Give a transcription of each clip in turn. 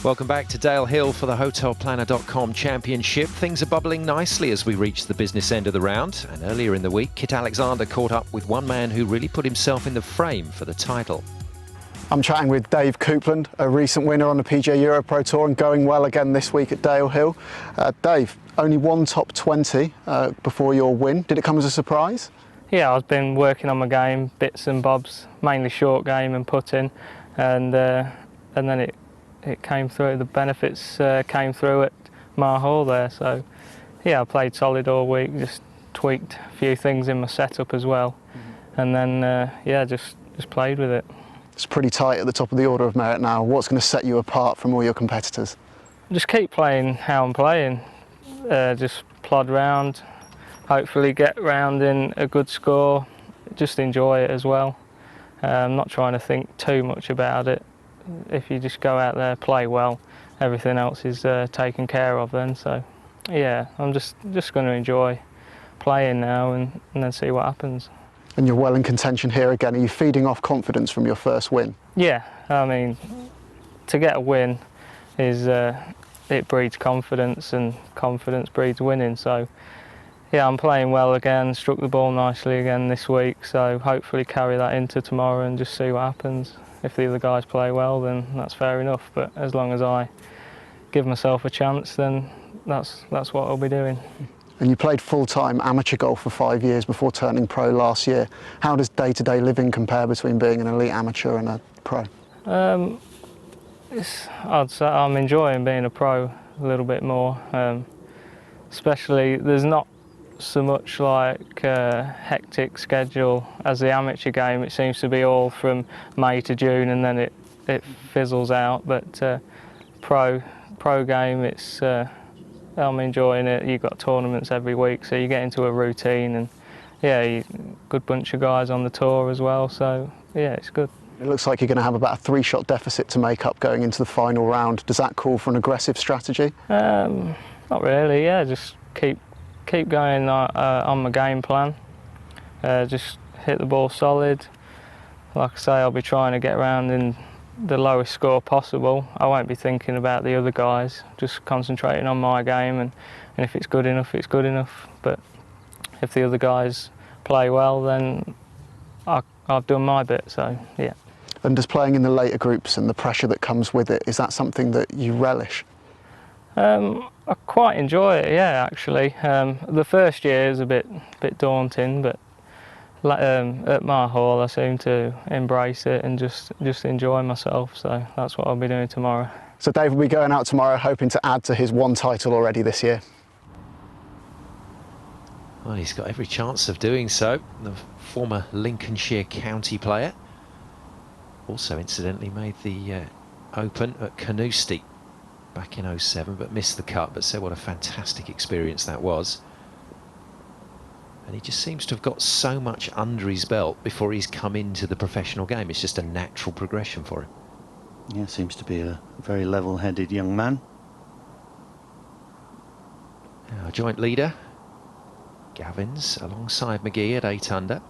Welcome back to Dale Hill for the HotelPlanner.com Championship. Things are bubbling nicely as we reach the business end of the round. And earlier in the week, Kit Alexander caught up with one man who really put himself in the frame for the title. I'm chatting with Dave Coupland, a recent winner on the PGA EuroPro Tour and going well again this week at Dale Hill. Dave, only one top 20 before your win. Did it come as a surprise? Yeah, I've been working on my game, bits and bobs, mainly short game and putting, and then it came through. The benefits came through at Hall there. So yeah, I played solid all week. Just tweaked a few things in my setup as well, and then yeah, just played with it. It's pretty tight at the top of the order of merit now. What's going to set you apart from all your competitors? Just keep playing how I'm playing. Just plod round. Hopefully get round in a good score. Just enjoy it as well. I'm not trying to think too much about it. If you just go out there, play well, everything else is taken care of then. So yeah, I'm just going to enjoy playing now and then see what happens. And you're well in contention here again. Are you feeding off confidence from your first win? Yeah, I mean, to get a win is it breeds confidence, and confidence breeds winning. So yeah, I'm playing well again, struck the ball nicely again this week, so hopefully carry that into tomorrow and just see what happens. If the other guys play well, then that's fair enough, but as long as I give myself a chance, then that's what I'll be doing. And you played full-time amateur golf for 5 years before turning pro last year. How does day-to-day living compare between being an elite amateur and a pro? I'd say I'm enjoying being a pro a little bit more, especially there's not so much like a hectic schedule as the amateur game. It seems to be all from May to June and then it fizzles out, but pro game, it's I'm enjoying it. You've got tournaments every week, so you get into a routine, and yeah, good bunch of guys on the tour as well, so yeah, it's good. It looks like you're going to have about a 3-shot deficit to make up going into the final round. Does that call for an aggressive strategy? Not really, yeah, just keep going on my game plan. Just hit the ball solid. Like I say, I'll be trying to get around in the lowest score possible. I won't be thinking about the other guys, just concentrating on my game, and if it's good enough, it's good enough. But if the other guys play well, then I've done my bit, so yeah. And does playing in the later groups and the pressure that comes with it, is that something that you relish? I quite enjoy it, yeah, actually. The first year is a bit daunting, but at Hall I seem to embrace it and just enjoy myself, so that's what I'll be doing tomorrow. So Dave will be going out tomorrow hoping to add to his one title already this year. Well, he's got every chance of doing so. The former Lincolnshire county player also incidentally made the Open at Carnoustie back in '07, but missed the cut. But said what a fantastic experience that was. And he just seems to have got so much under his belt before he's come into the professional game. It's just a natural progression for him. Yeah, seems to be a very level-headed young man. Our joint leader, Gavin's alongside McGee at 8 under.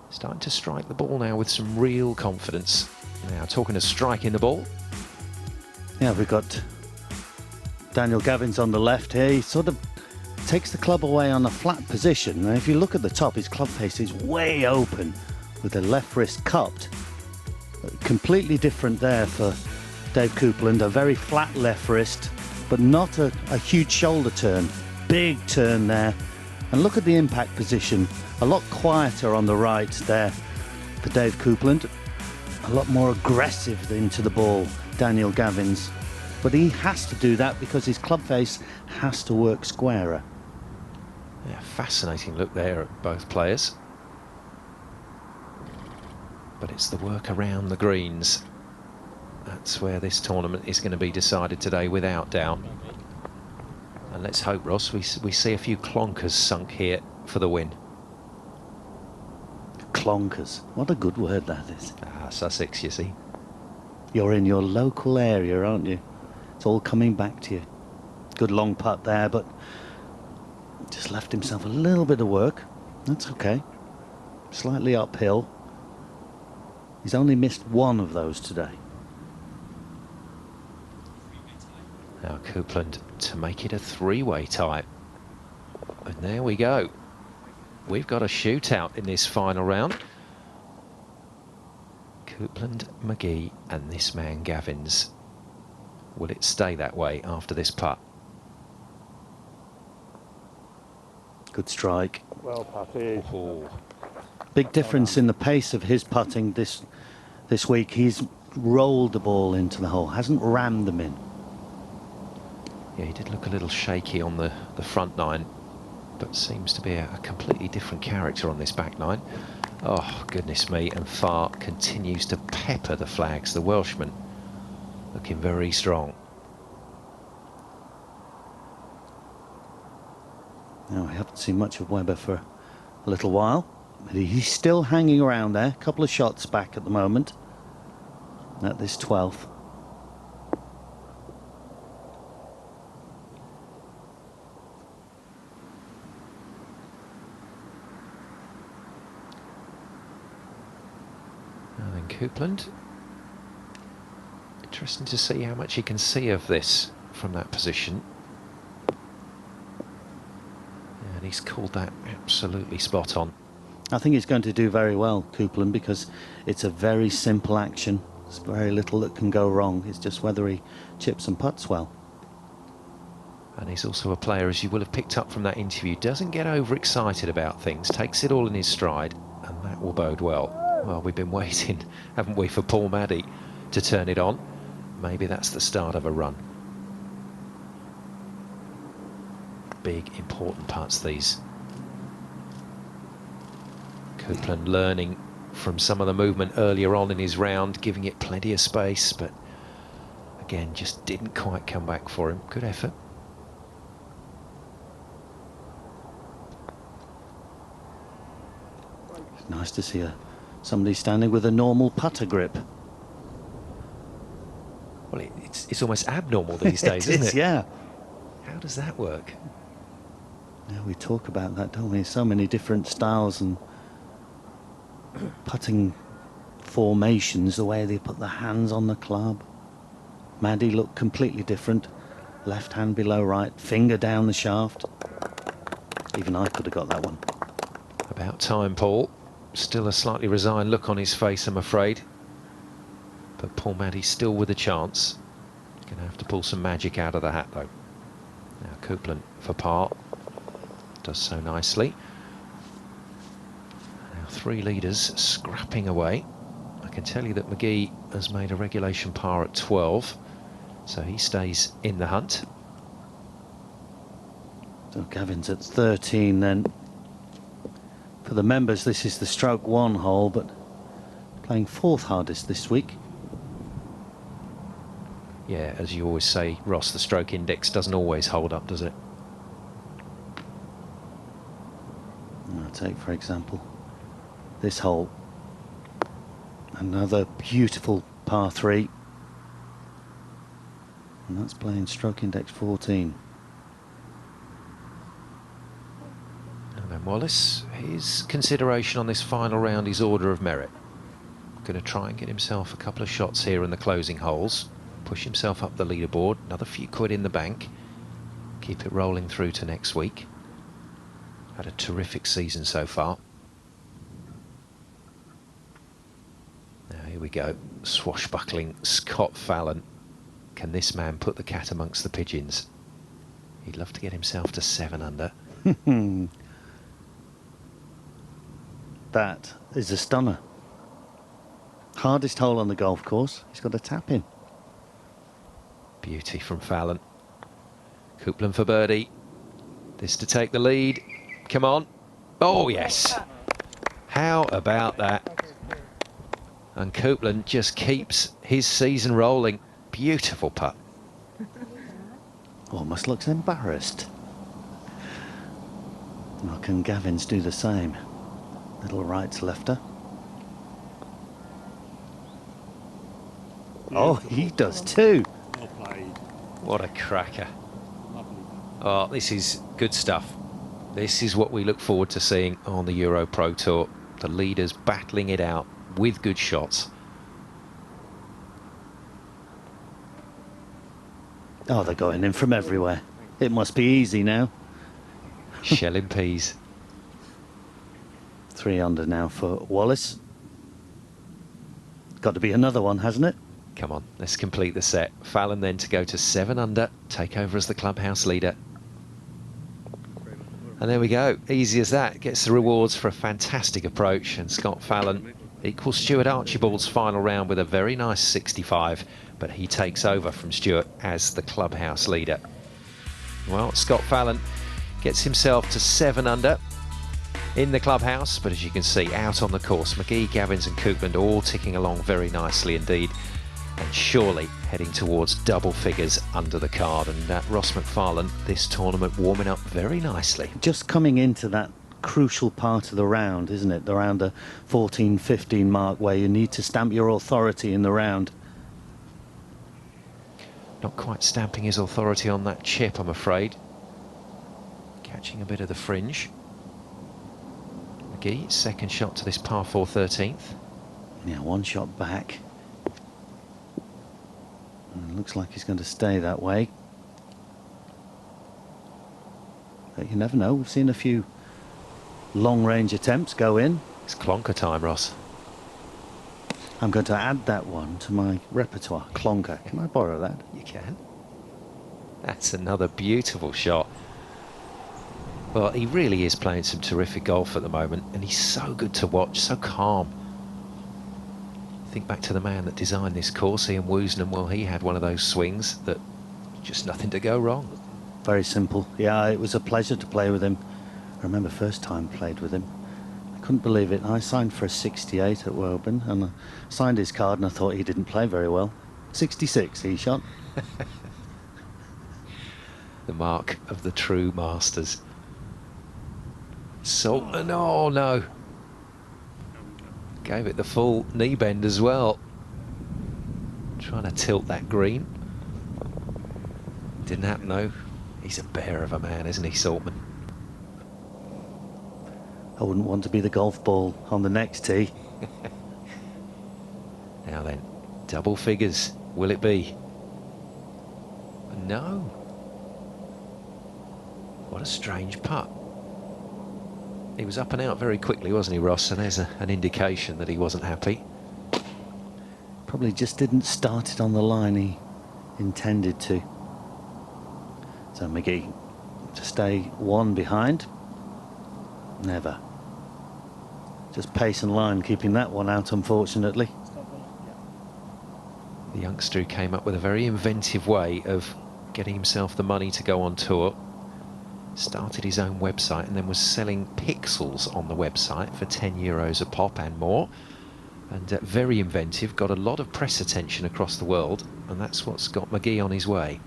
Starting to strike the ball now with some real confidence. Now, talking of striking the ball. Yeah, we've got Daniel Gavin's on the left here. He sort of takes the club away on a flat position. And if you look at the top, his club face is way open with the left wrist cupped. Completely different there for Dave Coupland. A very flat left wrist, but not a huge shoulder turn. Big turn there. And look at the impact position. A lot quieter on the right there for Dave Coupland. A lot more aggressive into the ball, Daniel Gavin's. But he has to do that because his club face has to work squarer. Yeah, fascinating look there at both players. But it's the work around the greens. That's where this tournament is going to be decided today, without doubt. And let's hope, Ross, we see a few clonkers sunk here for the win. Clonkers. What a good word that is. Ah, Sussex, you see. You're in your local area, aren't you? It's all coming back to you. Good long putt there, but just left himself a little bit of work. That's okay. Slightly uphill. He's only missed one of those today. Now Coupland to make it a three-way tie. And there we go. We've got a shootout in this final round. Coupland, McGee and this man Gavin's. Will it stay that way after this putt? Good strike. Well putted. Oh. Big difference in the pace of his putting this week. He's rolled the ball into the hole, hasn't rammed them in. Yeah, he did look a little shaky on the front nine, but seems to be a completely different character on this back nine. Oh, goodness me, and Farr continues to pepper the flags. The Welshman looking very strong. Now, we haven't seen much of Webber for a little while. But he's still hanging around there. A couple of shots back at the moment. At this 12th. Now then, Coupland. Interesting to see how much he can see of this from that position. And he's called that absolutely spot on. I think he's going to do very well, Coupland, because it's a very simple action. There's very little that can go wrong. It's just whether he chips and putts well. And he's also a player, as you will have picked up from that interview, doesn't get overexcited about things, takes it all in his stride, and that will bode well. Well, we've been waiting, haven't we, for Paul Maddy to turn it on. Maybe that's the start of a run. Big, important putts, these. Coupland learning from some of the movement earlier on in his round, giving it plenty of space, but again, just didn't quite come back for him. Good effort. It's nice to see somebody standing with a normal putter grip. Well, it's almost abnormal these days, isn't it? Yeah. How does that work? Yeah, we talk about that, don't we? So many different styles and putting formations, the way they put the hands on the club. Maddy looked completely different. Left hand below right, finger down the shaft. Even I could have got that one. About time, Paul. Still a slightly resigned look on his face, I'm afraid. But Paul Maddy still with a chance. Going to have to pull some magic out of the hat, though. Now Coupland for par. Does so nicely. Now three leaders scrapping away. I can tell you that McGee has made a regulation par at 12, so he stays in the hunt. So Gavin's at 13 then. For the members, this is the stroke one hole, but playing fourth hardest this week. Yeah, as you always say, Ross, the stroke index doesn't always hold up, does it? I'll take, for example, this hole. Another beautiful par 3. And that's playing stroke index 14. And then Wallace, his consideration on this final round is order of merit. Going to try and get himself a couple of shots here in the closing holes. Push himself up the leaderboard, another few quid in the bank. Keep it rolling through to next week. Had a terrific season so far. Now here we go, swashbuckling Scott Fallon. Can this man put the cat amongst the pigeons? He'd love to get himself to 7 under. That is a stunner. Hardest hole on the golf course. He's got a tap in. Beauty from Fallon. Coupland for birdie. This to take the lead. Come on. Oh, yes. How about that? And Coupland just keeps his season rolling. Beautiful putt. Almost looks embarrassed. Well, can Gavin's do the same? Little right lefter. Oh, he does too. Well played. What a cracker. Lovely. Oh, this is good stuff. This is what we look forward to seeing on the EuroPro Tour. The leaders battling it out with good shots. Oh, they're going in from everywhere. It must be easy now. Shelling peas. 3 under now for Wallace. Got to be another one, hasn't it? Come on, let's complete the set. Fallon then to go to 7 under, take over as the clubhouse leader. And there we go, easy as that. Gets the rewards for a fantastic approach, and Scott Fallon equals Stuart Archibald's final round with a very nice 65, but he takes over from Stuart as the clubhouse leader. Well, Scott Fallon gets himself to 7 under in the clubhouse, but as you can see, out on the course, McGee, Gavins and Coupland all ticking along very nicely indeed, and surely heading towards double figures under the card. And Ross McFarland, this tournament warming up very nicely. Just coming into that crucial part of the round, isn't it? Around the 14-15 mark, where you need to stamp your authority in the round. Not quite stamping his authority on that chip, I'm afraid. Catching a bit of the fringe. McGee, second shot to this par 4 13th. Yeah, 1 shot back. And it looks like he's going to stay that way. But you never know. We've seen a few long-range attempts go in. It's clonker time, Ross. I'm going to add that one to my repertoire. Clonker. Can I borrow that? You can. That's another beautiful shot. Well, he really is playing some terrific golf at the moment, and he's so good to watch, so calm. Think back to the man that designed this course, Ian Woosnam. Well, he had one of those swings that just nothing to go wrong. Very simple. Yeah, it was a pleasure to play with him. I remember first time I played with him. I couldn't believe it. I signed for a 68 at Woburn, and I signed his card and I thought he didn't play very well. 66 he shot. The mark of the true masters. Saltman, oh no. Gave it the full knee bend as well. Trying to tilt that green. Didn't happen though. He's a bear of a man, isn't he, Saltman? I wouldn't want to be the golf ball on the next tee. Now then, double figures, will it be? No. What a strange putt. He was up and out very quickly, wasn't he, Ross? And there's an indication that he wasn't happy. Probably just didn't start it on the line he intended to. So McGee to stay 1 behind. Never. Just pace and line, keeping that one out, unfortunately. The youngster who came up with a very inventive way of getting himself the money to go on tour. Started his own website and then was selling pixels on the website for €10 a pop and more. And very inventive, got a lot of press attention across the world, and that's what's got McGee on his way.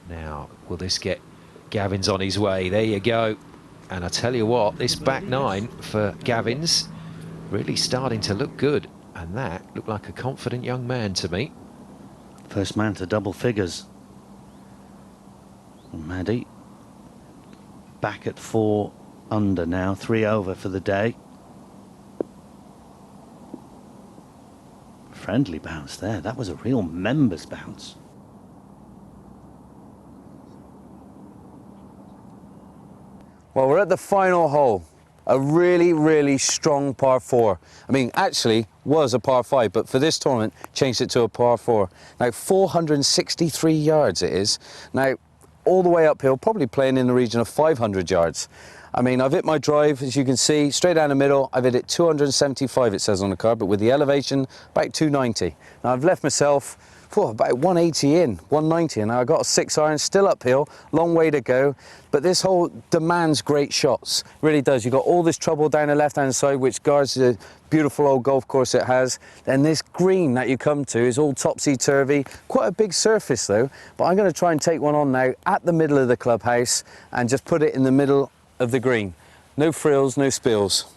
Now, will this get Gavin's on his way? There you go. And I tell you what, this back 9 for Gavin's really starting to look good, and that looked like a confident young man to me. First man to double figures. And Maddie back at 4 under now, 3 over for the day. Friendly bounce there. That was a real members bounce. Well, we're at the final hole. A really, really strong par 4. I mean, actually was a par 5, but for this tournament, changed it to a par 4. Now, 463 yards it is. Now, all the way uphill, probably playing in the region of 500 yards. I mean, I've hit my drive, as you can see, straight down the middle. I've hit it 275, it says on the card, but with the elevation, about 290. Now, I've left myself about 180 in, 190, and I got a 6 iron, still uphill, long way to go. But this hole demands great shots, really does. You've got all this trouble down the left-hand side, which guards the beautiful old golf course it has. Then this green that you come to is all topsy-turvy, quite a big surface though. But I'm going to try and take one on now at the middle of the clubhouse and just put it in the middle of the green. No frills, no spills.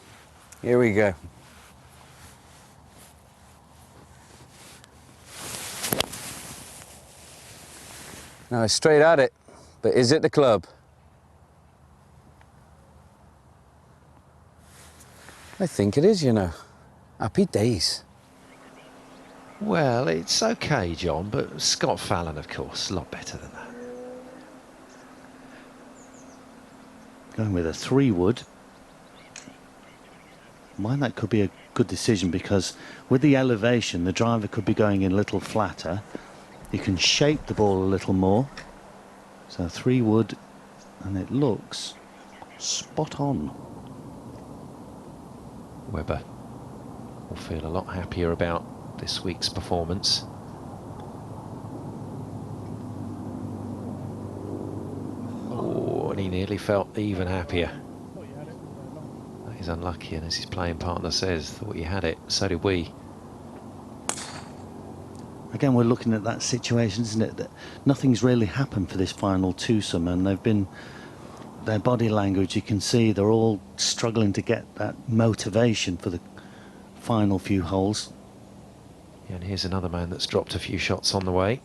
Here we go. Now it's straight at it, but is it the club? I think it is, you know. Happy days. Well, it's okay, John, but Scott Fallon, of course, a lot better than that. Going with a 3-wood. Mind that could be a good decision, because with the elevation, the driver could be going in a little flatter. You can shape the ball a little more. So 3-wood, and it looks spot on. Webber will feel a lot happier about this week's performance. Oh, and he nearly felt even happier. That is unlucky, and as his playing partner says, thought he had it. So did we. Again, we're looking at that situation, isn't it? That nothing's really happened for this final twosome, and they've been, their body language, you can see they're all struggling to get that motivation for the final few holes. Yeah, and here's another man that's dropped a few shots on the way.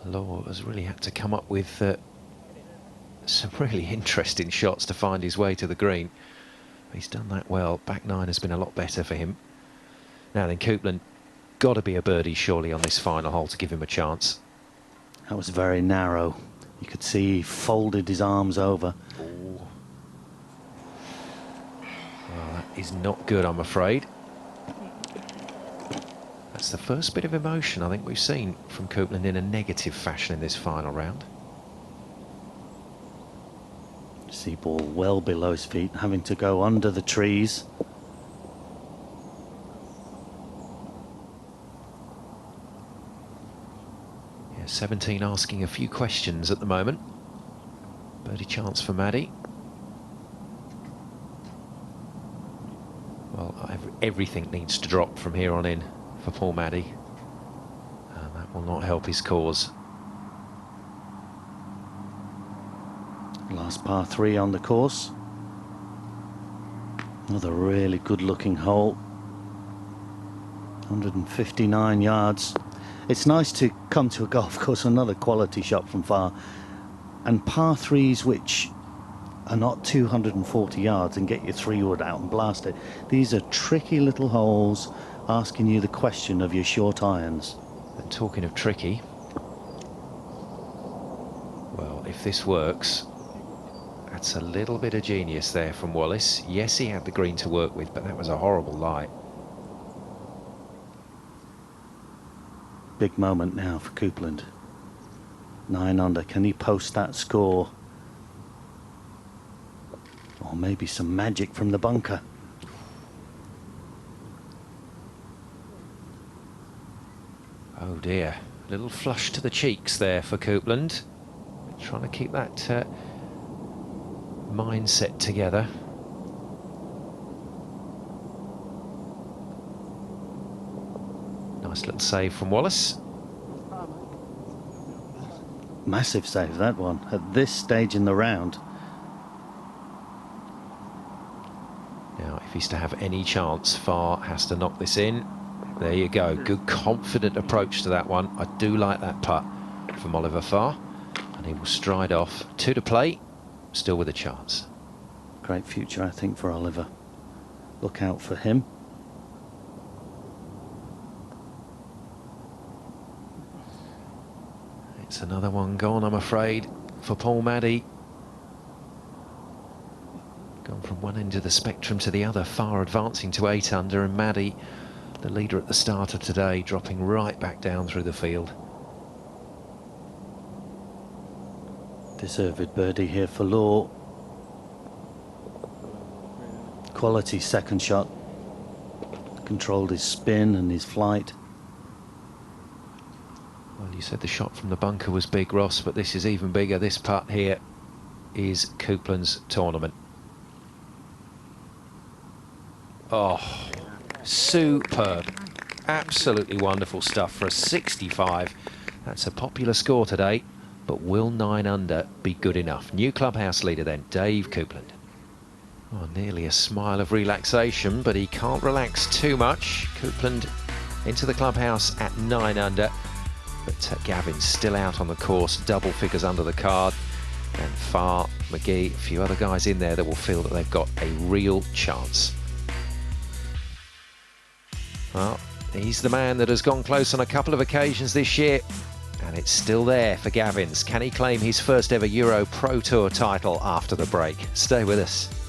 Law has really had to come up with some really interesting shots to find his way to the green. He's done that well. Back nine has been a lot better for him. Now then, Coupland, got to be a birdie surely on this final hole to give him a chance. That was very narrow. You could see he folded his arms over. Ooh. Well, that is not good, I'm afraid. That's the first bit of emotion I think we've seen from Coupland in a negative fashion in this final round. See ball well below his feet, having to go under the trees. Yeah, 17 asking a few questions at the moment. Birdie chance for Maddie. Well, everything needs to drop from here on in for Paul Maddie, and that will not help his cause. Last par 3 on the course. Another really good looking hole. 159 yards. It's nice to come to a golf course, another quality shot from far, and par 3s which are not 240 yards and get your 3-wood out and blast it. These are tricky little holes asking you the question of your short irons. And talking of tricky, well, if this works, that's a little bit of genius there from Wallace. Yes, he had the green to work with, but that was a horrible lie. Big moment now for Coupland. 9 under. Can he post that score? Or maybe some magic from the bunker. Oh dear, little flush to the cheeks there for Coupland. Trying to keep that mindset together. Nice little save from Wallace. Massive save, that one, at this stage in the round. Now, if he's to have any chance, Farr has to knock this in. There you go. Good, confident approach to that one. I do like that putt from Oliver Farr. And he will stride off. 2 to play, still with a chance. Great future, I think, for Oliver. Look out for him. It's another one gone, I'm afraid, for Paul Maddie. Gone from one end of the spectrum to the other, Farr advancing to 8 under, and Maddie, the leader at the start of today, dropping right back down through the field. Deserved birdie here for Law. Quality second shot. Controlled his spin and his flight. Well, you said the shot from the bunker was big, Ross, but this is even bigger. This putt here is Coupland's tournament. Oh, superb. Absolutely wonderful stuff for a 65. That's a popular score today, but will 9 under be good enough? New clubhouse leader then, Dave Coupland. Oh, nearly a smile of relaxation, but he can't relax too much. Coupland into the clubhouse at 9 under. But Gavin's still out on the course, double figures under the card, and Farr, McGee, a few other guys in there that will feel that they've got a real chance. Well, he's the man that has gone close on a couple of occasions this year, and it's still there for Gavin's. Can he claim his first ever EuroPro Tour title after the break? Stay with us.